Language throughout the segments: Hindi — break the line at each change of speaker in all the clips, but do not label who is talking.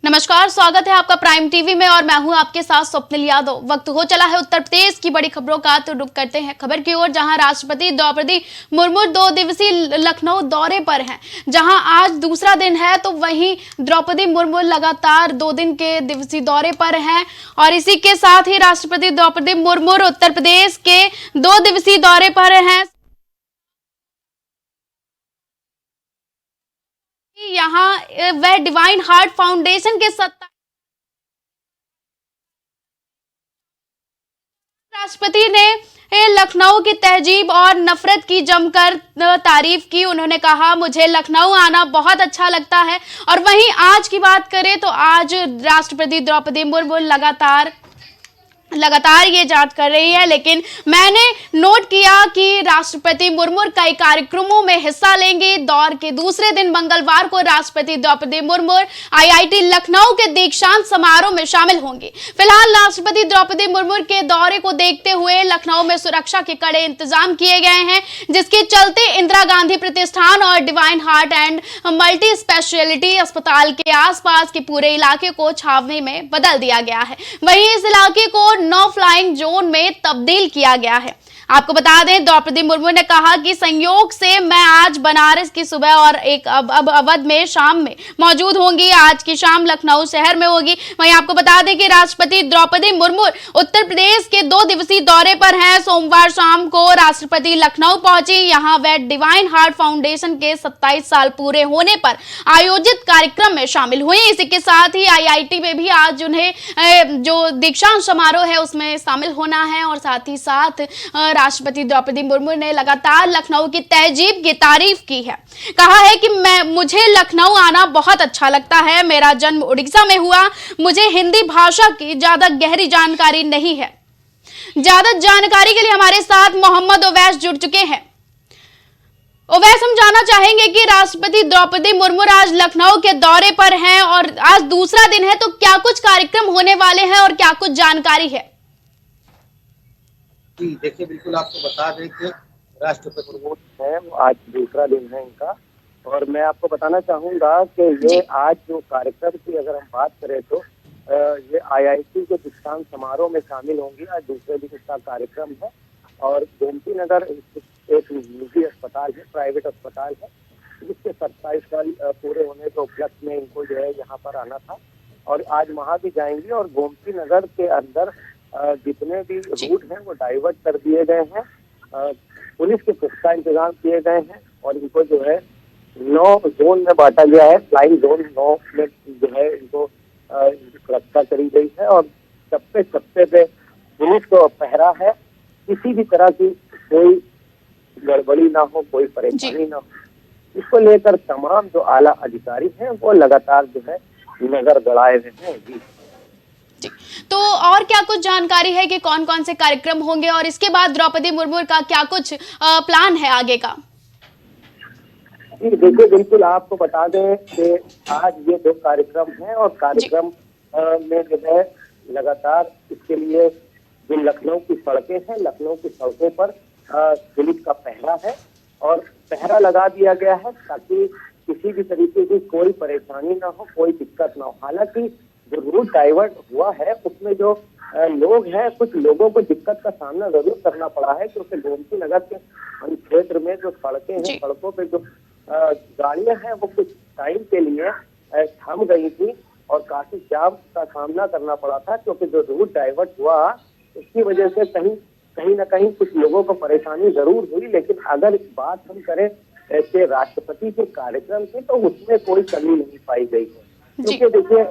नमस्कार, स्वागत है आपका प्राइम टीवी में और मैं हूं आपके साथ स्वप्निल यादव। वक्त हो चला है उत्तर प्रदेश की बड़ी खबरों का, तो रुक करते हैं खबर की ओर, जहां राष्ट्रपति द्रौपदी मुर्मू 2 दिवसीय लखनऊ दौरे पर हैं। जहां आज दूसरा दिन है, तो वहीं द्रौपदी मुर्मू लगातार 2 दिन के दिवसीय दौरे पर हैं। और इसी के साथ ही राष्ट्रपति द्रौपदी मुर्मू उत्तर प्रदेश के 2 दिवसीय दौरे पर हैं। यहाँ वह डिवाइन हार्ट फाउंडेशन के राष्ट्रपति ने लखनऊ की तहजीब और नफरत की जमकर तारीफ की। उन्होंने कहा, मुझे लखनऊ आना बहुत अच्छा लगता है। और वहीं आज की बात करें तो आज राष्ट्रपति द्रौपदी मुर्मू लगातार ये जांच कर रही है, लेकिन मैंने नोट किया कि राष्ट्रपति मुर्मू कई कार्यक्रमों में हिस्सा लेंगे। दौर के दूसरे दिन मंगलवार को राष्ट्रपति द्रौपदी मुर्मू आईआईटी लखनऊ के दीक्षांत समारोह में शामिल होंगे। फिलहाल राष्ट्रपति द्रौपदी मुर्मू के दौरे को देखते हुए लखनऊ में सुरक्षा के कड़े इंतजाम किए गए हैं, जिसके चलते इंदिरा गांधी प्रतिष्ठान और divine heart and multi speciality अस्पताल के आसपास के पूरे इलाके को छावनी में बदल दिया गया है। वहीं इस इलाके को नो फ्लाइंग जोन में तब्दील किया गया है। आपको बता दें, द्रौपदी मुर्मू ने कहा कि संयोग से मैं आज बनारस की सुबह और एक अब अवध में शाम में मौजूद होंगी। आज की शाम लखनऊ शहर में होगी। वहीं आपको बता दें कि राष्ट्रपति द्रौपदी मुर्मू उत्तर प्रदेश के 2 दिवसीय दौरे पर हैं। सोमवार शाम को राष्ट्रपति लखनऊ पहुंची। यहां वह डिवाइन हार्ट फाउंडेशन के 27 साल पूरे होने पर आयोजित कार्यक्रम में शामिल हुई। इसी के साथ ही आईआईटी में भी आज उन्हें जो दीक्षांत समारोह है उसमें शामिल होना है। और साथ ही साथ राष्ट्रपति द्रौपदी मुर्मू ने लगातार लखनऊ की तहजीब की तारीफ की है। कहा है कि मुझे लखनऊ आना बहुत अच्छा लगता है। मेरा जन्म उड़ीसा में हुआ। मुझे हिंदी भाषा की ज्यादा गहरी जानकारी नहीं है। ज्यादा जानकारी के लिए हमारे साथ मोहम्मद ओवैस जुड़ चुके हैं। ओवैस, हम जानना चाहेंगे कि राष्ट्रपति द्रौपदी मुर्मू आज लखनऊ के दौरे पर हैं और आज दूसरा दिन है, तो क्या कुछ कार्यक्रम होने वाले हैं और क्या कुछ जानकारी है?
जी देखिए, बिल्कुल आपको बता दें कि राष्ट्रपति मुर्मू है, वो आज दूसरा दिन है इनका। और मैं आपको बताना चाहूंगा कि ये आज जो कार्यक्रम की अगर हम बात करें तो ये आईआईटी के दीक्षांत समारोह में शामिल होंगी। आज दूसरे दिन इसका कार्यक्रम है। और गोमती नगर एक निजी अस्पताल है, प्राइवेट अस्पताल है, जिसके 27 साल पूरे होने के उपलक्ष्य में इनको जो है यहाँ पर आना था। और आज वहाँ भी जाएंगी। और गोमती नगर के अंदर जितने भी रूट हैं वो डाइवर्ट कर दिए गए हैं। पुलिस के पुख्ता इंतजाम किए गए हैं। और इनको जो है 9 जोन में बांटा गया है। फ्लाइंग जोन 9 में जो है इनको सुरक्षा करी गई है। और चप्पे चप्पे पे पुलिस को पहरा है। किसी भी तरह की कोई गड़बड़ी ना हो, कोई परेशानी ना हो, इसको लेकर तमाम जो आला अधिकारी हैं वो लगातार जो है नजर गड़ाए हुए हैं। जी,
तो और क्या कुछ जानकारी है कि कौन कौन से कार्यक्रम होंगे और इसके बाद द्रौपदी मुर्मू का क्या कुछ प्लान है आगे का?
देखिए, बिल्कुल आपको बता दें कि आज ये 2 कार्यक्रम हैं। और कार्यक्रम में जो है लगातार इसके लिए जो लखनऊ की सड़कें हैं, लखनऊ की सड़कों पर पुलिस का पहरा है। और पहरा लगा दिया गया है ताकि किसी भी तरीके की कोई परेशानी ना हो, कोई दिक्कत ना हो। हालांकि जो रूट डाइवर्ट हुआ है उसमें जो लोग हैं, कुछ लोगों को दिक्कत का सामना जरूर करना पड़ा है, क्योंकि गोमती नगर के क्षेत्र में जो सड़कें हैं, सड़कों पे जो गाड़ियां हैं वो कुछ टाइम के लिए थम गई थी और काफी जाम का सामना करना पड़ा था। क्योंकि जो रूट डाइवर्ट हुआ उसकी वजह से कहीं ना कहीं कुछ लोगों को परेशानी जरूर हुई। लेकिन अगर बात हम करें कि राष्ट्रपति के कार्यक्रम की, तो उसमें कोई कमी नहीं पाई गई है। क्योंकि देखिए,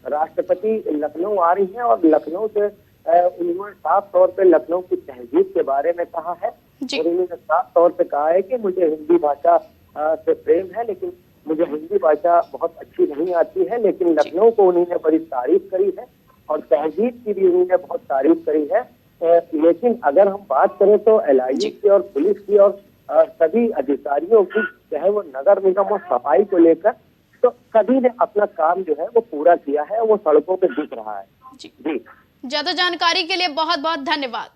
राष्ट्रपति लखनऊ आ रही हैं और लखनऊ से उन्होंने साफ तौर पे लखनऊ की तहजीब के बारे में कहा है। और उन्होंने साफ तौर पे कहा है कि मुझे हिंदी भाषा से प्रेम है, लेकिन मुझे हिंदी भाषा बहुत अच्छी नहीं आती है। लेकिन लखनऊ को उन्होंने बड़ी तारीफ करी है और तहजीब की भी उन्होंने बहुत तारीफ करी है। लेकिन अगर हम बात करें तो एलआईजी की और पुलिस की और सभी अधिकारियों की, चाहे वो नगर निगम और सफाई को लेकर, तो सभी ने अपना काम जो है वो पूरा किया है। वो सड़कों पे दिख रहा है। जी,
ज्यादा जानकारी के लिए बहुत बहुत धन्यवाद।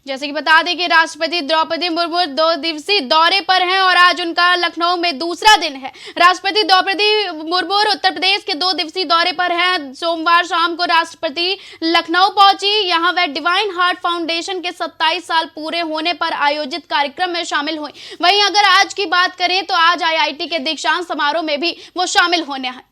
जैसे कि बता दें कि राष्ट्रपति द्रौपदी मुर्मू 2 दिवसीय दौरे पर हैं और आज उनका लखनऊ में दूसरा दिन है। राष्ट्रपति द्रौपदी मुर्मू उत्तर प्रदेश के 2 दिवसीय दौरे पर हैं। सोमवार शाम को राष्ट्रपति लखनऊ पहुंची। यहां वह डिवाइन हार्ट फाउंडेशन के 27 साल पूरे होने पर आयोजित कार्यक्रम में शामिल हुई। वहीं अगर आज की बात करें तो आज IIT के दीक्षांत समारोह में भी वो शामिल होने हैं।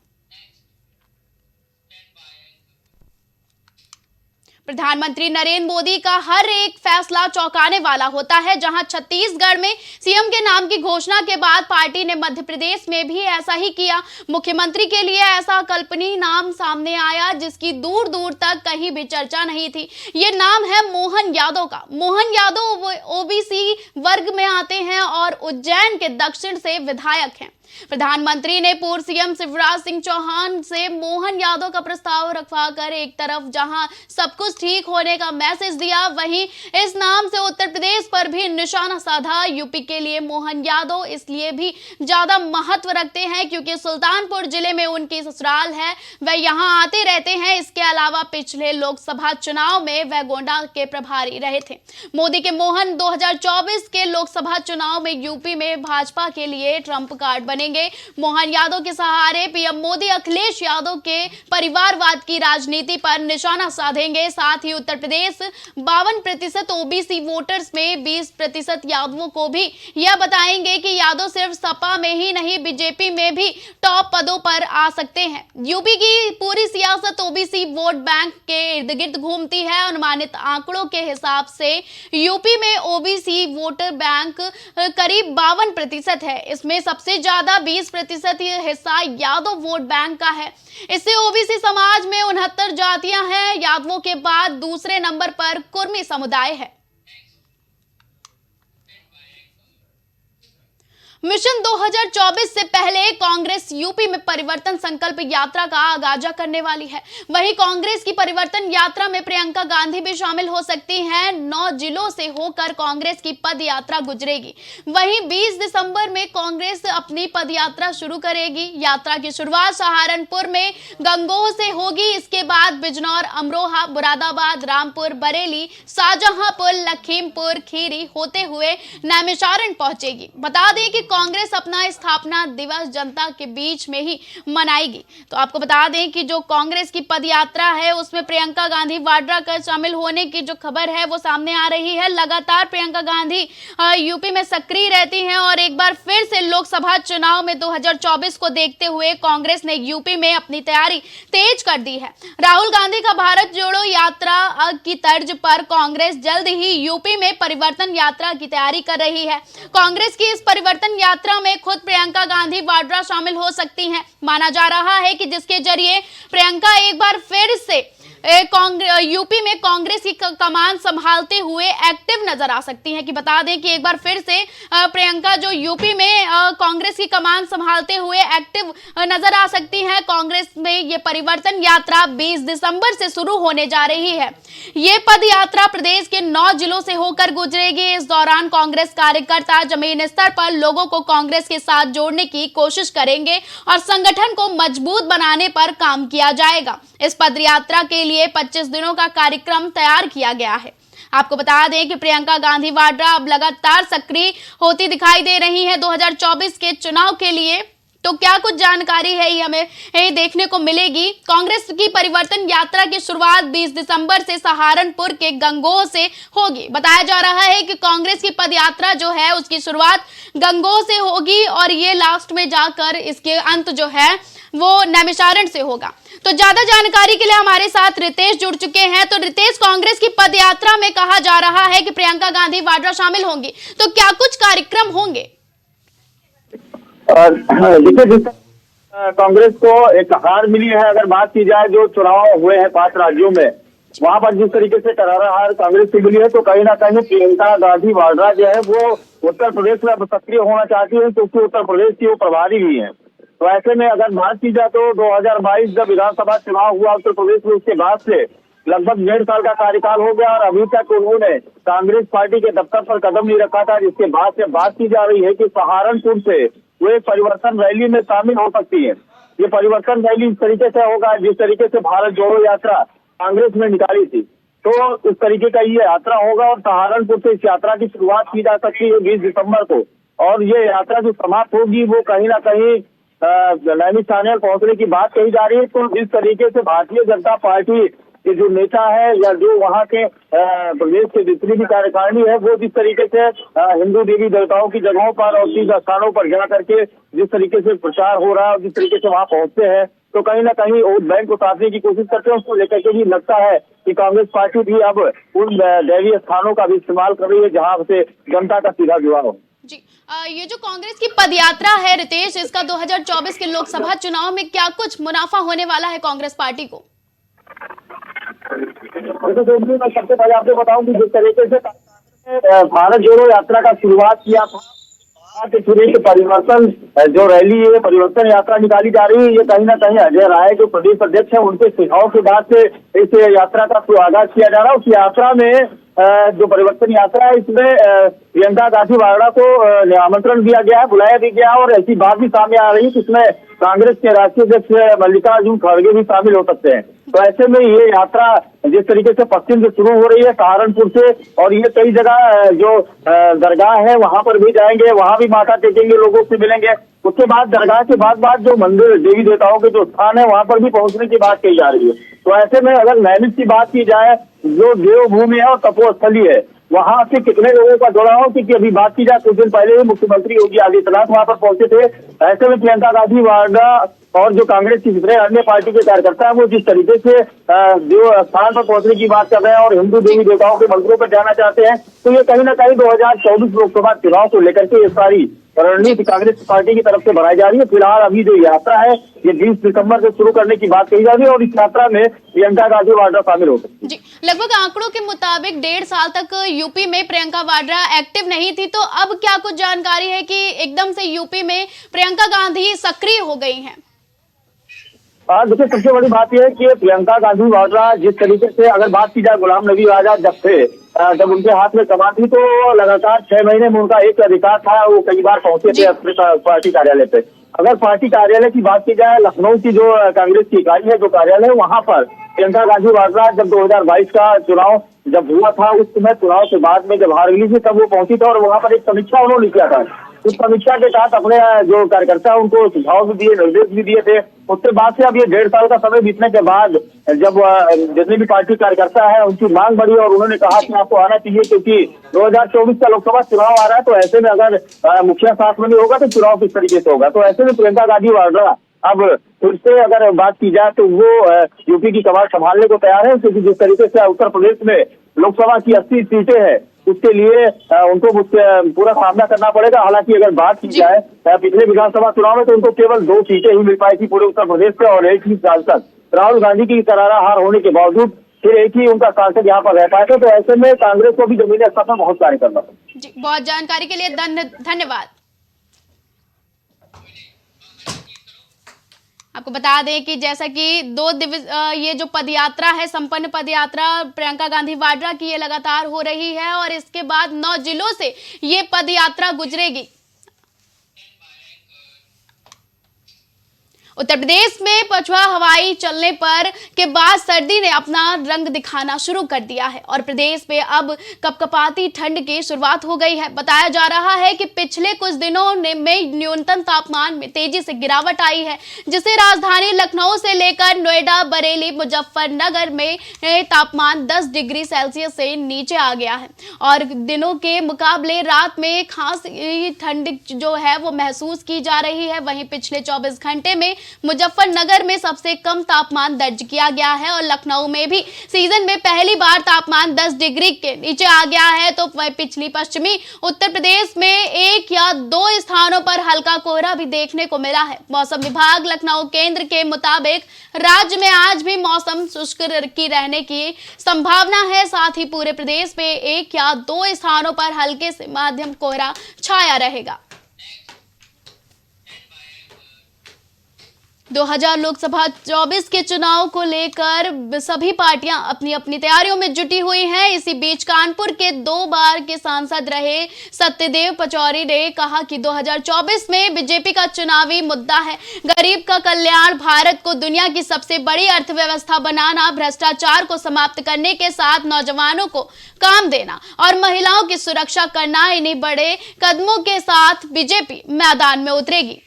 प्रधानमंत्री नरेंद्र मोदी का हर एक फैसला चौंकाने वाला होता है। जहां छत्तीसगढ़ में सीएम के नाम की घोषणा के बाद पार्टी ने मध्य प्रदेश में भी ऐसा ही किया। मुख्यमंत्री के लिए ऐसा कल्पनीय नाम सामने आया जिसकी दूर दूर तक कहीं भी चर्चा नहीं थी। ये नाम है मोहन यादव का। मोहन यादव ओबीसी वर्ग में आते हैं और उज्जैन के दक्षिण से विधायक हैं। प्रधानमंत्री ने पूर्व सीएम शिवराज सिंह चौहान से मोहन यादव का प्रस्ताव रखवाकर एक तरफ जहां सब कुछ ठीक होने का मैसेज दिया, वहीं इस नाम से उत्तर प्रदेश पर भी निशाना साधा। यूपी के लिए मोहन यादव इसलिए भी ज्यादा महत्व रखते हैं क्योंकि सुल्तानपुर जिले में उनकी ससुराल है, वह यहां आते रहते हैं। इसके अलावा पिछले लोकसभा चुनाव में वह गोंडा के प्रभारी रहे थे। मोदी के मोहन 2024 के लोकसभा चुनाव में यूपी में भाजपा के लिए ट्रंप कार्ड बने। मोहन यादव के सहारे पीएम मोदी अखिलेश यादव के परिवारवाद की राजनीति पर निशाना साधेंगे। साथ ही उत्तर प्रदेश 52% ओबीसी वोटर्स में 20% यादवों को भी यह बताएंगे कि यादव सिर्फ सपा में ही नहीं बीजेपी में भी टॉप पदों पर आ सकते हैं। यूपी की पूरी सियासत ओबीसी वोट बैंक के इर्द गिर्द घूमती है। अनुमानित आंकड़ों के हिसाब से यूपी में ओबीसी वोटर बैंक करीब 52% है। इसमें सबसे ज्यादा 20% हिस्सा यादव वोट बैंक का है। इससे ओबीसी समाज में 69 जातियां हैं। यादवों के बाद दूसरे नंबर पर कुर्मी समुदाय है। मिशन 2024 से पहले कांग्रेस यूपी में परिवर्तन संकल्प यात्रा का आगाज करने वाली है। वहीं कांग्रेस की परिवर्तन यात्रा में प्रियंका गांधी भी शामिल हो सकती हैं। 9 जिलों से होकर कांग्रेस की पद यात्रा गुजरेगी। वहीं 20 दिसंबर में कांग्रेस अपनी पद यात्रा शुरू करेगी। यात्रा की शुरुआत सहारनपुर में गंगोह से होगी। इसके बाद बिजनौर, अमरोहा, मुरादाबाद, रामपुर, बरेली, शाहजहांपुर, लखीमपुर खीरी होते हुए नैमिषारण्य पहुंचेगी। बता दें कि कांग्रेस अपना स्थापना दिवस जनता के बीच में ही मनाएगी। तो आपको बता दें कि जो कांग्रेस की पद यात्रा है उसमें प्रियंका गांधी वाड्रा का शामिल होने की जो खबर है वो सामने आ रही है। लगातार प्रियंका गांधी यूपी में सक्रिय रहती हैं और एक बार फिर से लोकसभा चुनाव में 2024 को देखते हुए कांग्रेस ने यूपी में अपनी तैयारी तेज कर दी है। राहुल गांधी का भारत जोड़ो यात्रा की तर्ज पर कांग्रेस जल्द ही यूपी में परिवर्तन यात्रा की तैयारी कर रही है। कांग्रेस की इस परिवर्तन यात्रा में खुद प्रियंका गांधी वाड्रा शामिल हो सकती हैं। माना जा रहा है कि जिसके जरिए प्रियंका एक बार फिर से यूपी में कांग्रेस की कमान संभालते हुए एक्टिव नजर आ सकती हैं। कि बता दें कि एक बार फिर से प्रियंका जो यूपी में कांग्रेस की कमान संभालते हुए एक्टिव नजर आ सकती हैं। कांग्रेस में ये परिवर्तन यात्रा 20 दिसंबर से शुरू होने जा रही है। ये पद यात्रा प्रदेश के 9 जिलों से होकर गुजरेगी। इस दौरान कांग्रेस कार्यकर्ता जमीन स्तर पर लोगों को कांग्रेस के साथ जोड़ने की कोशिश करेंगे और संगठन को मजबूत बनाने पर काम किया जाएगा। इस पद यात्रा के लिए 25 दिनों का कार्यक्रम तैयार किया गया है। आपको बता दें कि प्रियंका गांधी वाड्रा अब लगातार सक्रिय होती दिखाई दे रही हैं 2024 के चुनाव के लिए। तो क्या कुछ जानकारी है ये हमें देखने को मिलेगी। कांग्रेस की परिवर्तन यात्रा की शुरुआत 20 दिसंबर से सहारनपुर के गंगोह से होगी। बताया जा रहा है कि कांग्रेस की पदयात्रा जो है उसकी शुरुआत गंगोह से होगी और ये लास्ट में जाकर इसके अंत जो है वो नैमिषारण्य से होगा। तो ज्यादा जानकारी के लिए हमारे साथ रितेश जुड़ चुके हैं। तो रितेश, कांग्रेस की पदयात्रा में कहा जा रहा है कि प्रियंका गांधी वाड्रा शामिल होंगी, तो क्या कुछ कार्यक्रम होंगे?
देखिए, कांग्रेस को एक हार मिली है। अगर बात की जाए जो चुनाव हुए हैं 5 राज्यों में, वहां पर जिस तरीके से करारा हार कांग्रेस की मिली है, तो कहीं ना कहीं प्रियंका गांधी वाड्रा जो है वो उत्तर प्रदेश में सक्रिय होना चाहती है क्योंकि उत्तर प्रदेश की वो प्रभारी भी है। तो ऐसे में अगर बात की जाए तो 2022 जब विधानसभा चुनाव हुआ उत्तर प्रदेश में, उसके बाद से लगभग 1.5 साल का कार्यकाल हो गया और अभी तक उन्होंने कांग्रेस पार्टी के दफ्तर पर कदम नहीं रखा था, जिसके बाद से बात की जा रही है कि सहारनपुर से वो एक परिवर्तन रैली में शामिल हो सकती है। ये परिवर्तन रैली इस तरीके से होगा जिस तरीके से भारत जोड़ो यात्रा कांग्रेस में निकाली थी। तो इस तरीके का ये यात्रा होगा और सहारनपुर से इस यात्रा की शुरुआत की जा सकती है 20 दिसंबर को। और ये यात्रा जो समाप्त होगी वो कहीं ना कहीं नैनीताल पहुंचने की बात कही जा रही है। तो जिस तरीके से भारतीय जनता पार्टी के जो नेता है या जो वहाँ के प्रदेश के जितनी भी कार्यकारिणी है वो जिस तरीके से हिंदू देवी देवताओं की जगहों पर और तीर्थ स्थानों पर जा करके जिस तरीके से प्रचार हो रहा है, जिस तरीके से वहाँ पहुंचते हैं, तो कहीं ना कहीं वोट बैंक को साधने की कोशिश करते हैं। उसको लेकर के भी लगता है कि कांग्रेस पार्टी भी अब उन दैवीय स्थानों का भी इस्तेमाल कर रही है जहाँ से जनता का सीधा जुड़ाव हो।
जी, ये जो कांग्रेस की पदयात्रा है रितेश, इसका 2024 के लोकसभा चुनाव में क्या कुछ मुनाफा होने वाला है कांग्रेस पार्टी को?
तो मैं सबसे पहले आपको बताऊं कि जिस तरीके से भारत जोड़ो यात्रा का शुरुआत किया था, परिवर्तन जो रैली है, परिवर्तन यात्रा निकाली जा रही है, ये कहीं ना कहीं अजय राय जो प्रदेश अध्यक्ष है उनके सुझाव के बाद से इस यात्रा का आगाज किया जा रहा है। उस यात्रा में जो परिवर्तन यात्रा है इसमें प्रियंका गांधी वाड्रा को आमंत्रण दिया गया है, बुलाया भी गया है और ऐसी बात भी सामने आ रही है कि इसमें कांग्रेस के राष्ट्रीय अध्यक्ष मल्लिकार्जुन खड़गे भी शामिल हो सकते हैं। तो ऐसे में ये यात्रा जिस तरीके से पश्चिम से शुरू हो रही है सहारनपुर से, और ये कई जगह जो दरगाह है वहां पर भी जाएंगे, वहां भी माथा टेकेंगे, लोगों से मिलेंगे। उसके बाद दरगाह के बाद जो मंदिर देवी देवताओं के जो स्थान है वहां पर भी पहुंचने की बात कही जा रही है। तो ऐसे में अगर नैनीताल की बात की जाए, जो देवभूमि है और तपोस्थली है, वहां से कितने लोगों का जुड़ा हो, क्योंकि अभी बात की जाए कुछ दिन पहले ही मुख्यमंत्री योगी आदित्यनाथ वहां पर पहुंचे थे। ऐसे में प्रियंका गांधी वाड्रा और जो कांग्रेस की जितने अन्य पार्टी के कार्यकर्ता है वो जिस तरीके से जो स्थान पर पहुंचने की बात कर रहे हैं और हिंदू देवी देवताओं के मंदिरों पर जाना चाहते हैं, तो ये कहीं ना कहीं 2024 लोकसभा चुनाव को लेकर के ये सारी रणनीति कांग्रेस पार्टी की तरफ से बनाई जा रही है। फिलहाल अभी जो यात्रा है ये 20 दिसंबर से शुरू करने की बात कही जा रही है और इस यात्रा में प्रियंका गांधी वाड्रा शामिल हो सकती है।
जी, लगभग आंकड़ों के मुताबिक 1.5 साल तक यूपी में प्रियंका वाड्रा एक्टिव नहीं थी, तो अब क्या कुछ जानकारी है कि एकदम से यूपी में प्रियंका गांधी सक्रिय हो गई हैं?
देखिए, सबसे बड़ी बात यह है कि प्रियंका गांधी वाड्रा जिस तरीके से अगर बात की जाए गुलाम नबी आजाद जब उनके हाथ में कमान थी तो लगातार 6 महीने में उनका एक अधिकार था, वो कई बार पहुंचे थे अपने पार्टी कार्यालय पे। अगर पार्टी कार्यालय की बात की जाए, लखनऊ की जो कांग्रेस की इकाई है, जो कार्यालय है, वहां पर प्रियंका गांधी वाड्रा जब 2022 का चुनाव जब हुआ था, उस समय चुनाव के बाद में जब हार गई थी तब वो पहुंची थी और वहां पर एक समीक्षा उन्होंने किया था। उस समीक्षा के साथ अपने जो कार्यकर्ता उनको सुझाव भी दिए, निर्देश भी दिए थे। उसके बाद से अब ये 1.5 साल का समय बीतने के बाद जब जितने भी पार्टी कार्यकर्ता है उनकी मांग बढ़ी और उन्होंने कहा कि आपको आना चाहिए क्योंकि 2024 का लोकसभा चुनाव आ रहा है, तो ऐसे में अगर मुखिया साथ में नहीं होगा तो चुनाव किस तरीके से होगा। तो ऐसे में प्रियंका गांधी वाड्रा अब फिर से अगर बात की जाए तो वो यूपी की कमान संभालने को तैयार है, क्योंकि जिस तरीके से उत्तर प्रदेश में लोकसभा की 80 सीटें हैं उसके लिए उनको पूरा सामना करना पड़ेगा। हालांकि अगर बात की जाए पिछले विधानसभा चुनाव में तो उनको केवल 2 सीटें ही मिल पाई थी पूरे उत्तर प्रदेश से और एक ही सांसद राहुल गांधी की करारा हार होने के बावजूद फिर एक ही उनका सांसद यहाँ पर रह पाए थे। तो ऐसे में कांग्रेस को भी जमीनी स्तर पर बहुत कार्य करना है।
जी, बहुत जानकारी के लिए धन्यवाद। आपको बता दें कि जैसा कि ये जो पदयात्रा है, संपन्न पदयात्रा प्रियंका गांधी वाड्रा की ये लगातार हो रही है और इसके बाद 9 जिलों से ये पदयात्रा गुजरेगी। उत्तर प्रदेश में पछुआ हवाई चलने पर के बाद सर्दी ने अपना रंग दिखाना शुरू कर दिया है और प्रदेश में अब कपकपाती ठंड की शुरुआत हो गई है। बताया जा रहा है कि पिछले कुछ दिनों में न्यूनतम तापमान में तेजी से गिरावट आई है, जिससे राजधानी लखनऊ से लेकर नोएडा, बरेली, मुजफ्फरनगर में तापमान 10 डिग्री सेल्सियस से नीचे आ गया है और दिनों के मुकाबले रात में खास ठंड जो है वो महसूस की जा रही है। वहीं पिछले 24 घंटे में मुजफ्फरनगर में सबसे कम तापमान दर्ज किया गया है और लखनऊ में भी सीजन में पहली बार तापमान 10 डिग्री के नीचे आ गया है। तो पिछली पश्चिमी उत्तर प्रदेश में 1 या 2 स्थानों पर हल्का कोहरा भी देखने को मिला है। मौसम विभाग लखनऊ केंद्र के मुताबिक राज्य में आज भी मौसम शुष्क की रहने की संभावना है। साथ ही पूरे प्रदेश में 1 या 2 स्थानों पर हल्के से मध्यम कोहरा छाया रहेगा। 2000 लोकसभा 24 के चुनाव को लेकर सभी पार्टियां अपनी अपनी तैयारियों में जुटी हुई हैं। इसी बीच कानपुर के 2 बार के सांसद रहे सत्यदेव पचौरी ने कहा कि 2024 में बीजेपी का चुनावी मुद्दा है गरीब का कल्याण, भारत को दुनिया की सबसे बड़ी अर्थव्यवस्था बनाना, भ्रष्टाचार को समाप्त करने के साथ नौजवानों को काम देना और महिलाओं की सुरक्षा करना। इन्हीं बड़े कदमों के साथ बीजेपी मैदान में उतरेगी।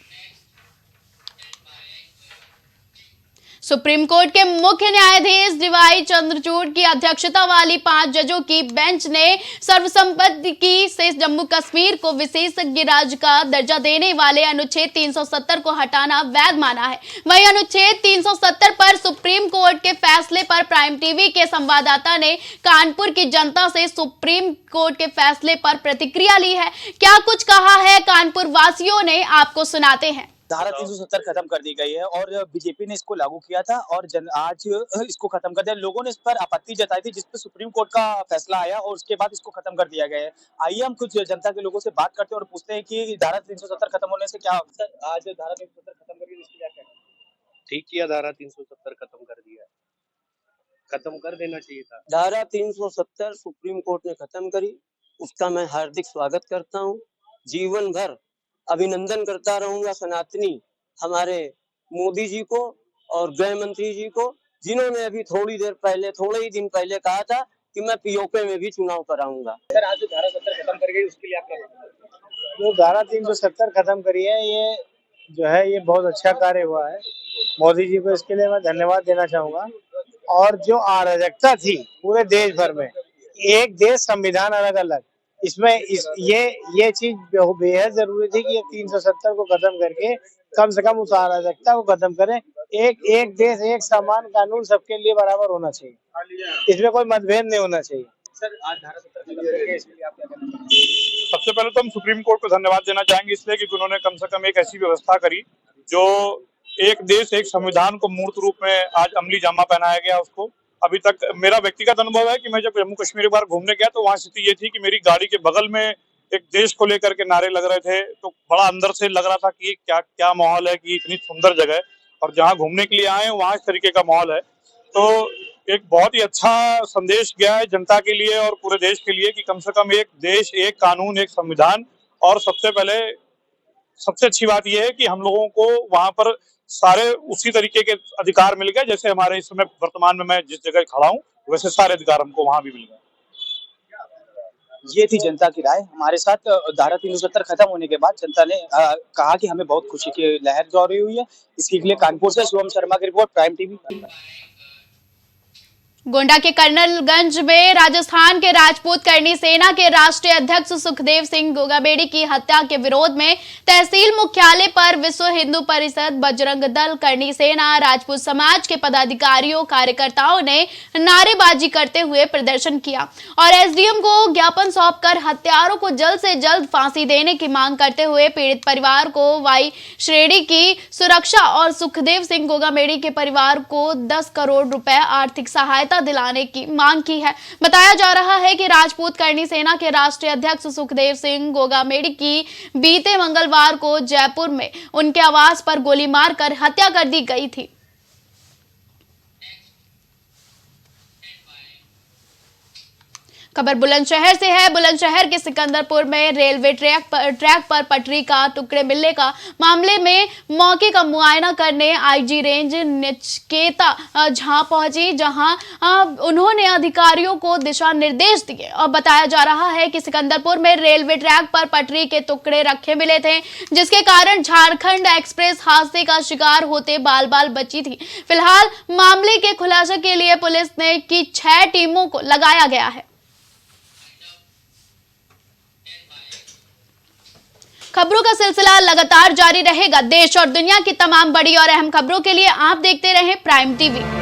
सुप्रीम कोर्ट के मुख्य न्यायाधीश डीवाई चंद्रचूड़ की अध्यक्षता वाली 5 जजों की बेंच ने सर्वसम्मति की से जम्मू कश्मीर को विशेषज्ञ राज्य का दर्जा देने वाले अनुच्छेद 370 को हटाना वैध माना है। वहीं अनुच्छेद 370 पर सुप्रीम कोर्ट के फैसले पर प्राइम टीवी के संवाददाता ने कानपुर की जनता से सुप्रीम कोर्ट के फैसले पर प्रतिक्रिया ली है। क्या कुछ कहा है कानपुर वासियों ने, आपको सुनाते हैं।
धारा 370 खत्म कर दी गई है और बीजेपी ने इसको लागू किया था और आज इसको खत्म कर दिया। लोगों ने इस पर आपत्ति जताई थी, जिस पर सुप्रीम कोर्ट का फैसला आया और उसके बाद इसको खत्म कर दिया गया है। आइए हम कुछ जनता के लोगों से बात करते हैं और पूछते हैं कि धारा 370 खत्म होने से क्या सर, आज धारा 370 खत्म कर दी, इसकी क्या कहना है?
ठीक किया, धारा 370 खत्म कर दिया, खत्म कर देना चाहिए था।
धारा 370 सुप्रीम कोर्ट ने खत्म करी, उसका मैं हार्दिक स्वागत करता हूँ। जीवन भर अभिनंदन करता रहूंगा सनातनी हमारे मोदी जी को और गृह मंत्री जी को, जिन्होंने अभी थोड़े ही दिन पहले कहा था कि मैं पीओके में भी चुनाव कराऊंगा।
सर, आज धारा 70 खत्म कर गई, उसके लिए आप क्या कहना है?
जो धारा 370 खत्म करी है, ये जो है ये बहुत अच्छा कार्य हुआ है। मोदी जी को इसके लिए मैं धन्यवाद देना चाहूंगा। और जो अराजकता थी पूरे देश भर में, एक देश संविधान अलग अलग, इसमें ये चीज बेहद जरूरी थी कि 370 को खत्म करके कम से कम उस अराजकता को खत्म करें। एक देश एक समान कानून सबके लिए बराबर होना चाहिए, इसमें कोई मतभेद नहीं होना चाहिए।
सर, आज धारा 70 खत्म कर गई, इसके लिए आप क्या कहना है?
सबसे पहले तो हम सुप्रीम कोर्ट को धन्यवाद देना चाहेंगे इसलिए कि उन्होंने कम से कम एक ऐसी व्यवस्था करी जो एक देश एक संविधान को मूर्त रूप में आज अमली जामा पहनाया गया उसको। अभी तक मेरा व्यक्तिगत अनुभव है कि मैं जब जम्मू कश्मीर एक बार घूमने गया तो वहाँ स्थिति ये थी कि मेरी गाड़ी के बगल में एक देश को लेकर के नारे लग रहे थे, तो बड़ा अंदर से लग रहा था कि क्या माहौल है कि इतनी सुंदर जगह है और जहाँ घूमने के लिए आए हैं वहाँ इस तरीके का माहौल है। तो एक बहुत ही अच्छा संदेश गया है जनता के लिए और पूरे देश के लिए कि कम से कम एक देश एक कानून एक संविधान। और सबसे अच्छी बात यह है कि हम लोगों को वहां पर सारे उसी तरीके के अधिकार मिल गए जैसे हमारे इस समय वर्तमान में मैं जिस जगह खड़ा हूँ वैसे सारे अधिकार हमको वहां भी मिल गए।
ये थी जनता की राय। हमारे साथ धारा 370 खत्म होने के बाद जनता ने कहा कि हमें बहुत खुशी की लहर दौड़ी हुई है। इसके लिए कानपुर से शुभम शर्मा की रिपोर्ट, प्राइम टीवी।
गोंडा के कर्नलगंज में राजस्थान के राजपूत करनी सेना के राष्ट्रीय अध्यक्ष सुखदेव सिंह गोगाबेड़ी की हत्या के विरोध में तहसील मुख्यालय पर विश्व हिंदू परिषद, बजरंग दल, करनी सेना, राजपूत समाज के पदाधिकारियों कार्यकर्ताओं ने नारेबाजी करते हुए प्रदर्शन किया और एसडीएम को ज्ञापन सौंपकर हत्यारों को जल्द से जल्द फांसी देने की मांग करते हुए पीड़ित परिवार को वाई श्रेणी की सुरक्षा और सुखदेव सिंह गोगाबेड़ी के परिवार को 10 करोड़ रुपए आर्थिक सहायता दिलाने की मांग की है। बताया जा रहा है कि राजपूत करनी सेना के राष्ट्रीय अध्यक्ष सुखदेव सिंह गोगाबेड़ी की बीते मंगलवार को जयपुर में उनके आवास पर गोली मारकर हत्या कर दी गई थी। खबर बुलंदशहर से है। बुलंदशहर के सिकंदरपुर में रेलवे ट्रैक पर पटरी का टुकड़े मिलने का मामले में मौके का मुआयना करने आईजी रेंज नचिकेता झा पहुंची, जहां उन्होंने अधिकारियों को दिशा निर्देश दिए और बताया जा रहा है कि सिकंदरपुर में रेलवे ट्रैक पर पटरी के टुकड़े रखे मिले थे, जिसके कारण झारखंड एक्सप्रेस हादसे का शिकार होते बाल बाल बची थी। फिलहाल मामले के खुलासे के लिए पुलिस ने की 6 टीमों को लगाया गया है। खबरों का सिलसिला लगातार जारी रहेगा। देश और दुनिया की तमाम बड़ी और अहम खबरों के लिए आप देखते रहें प्राइम टीवी।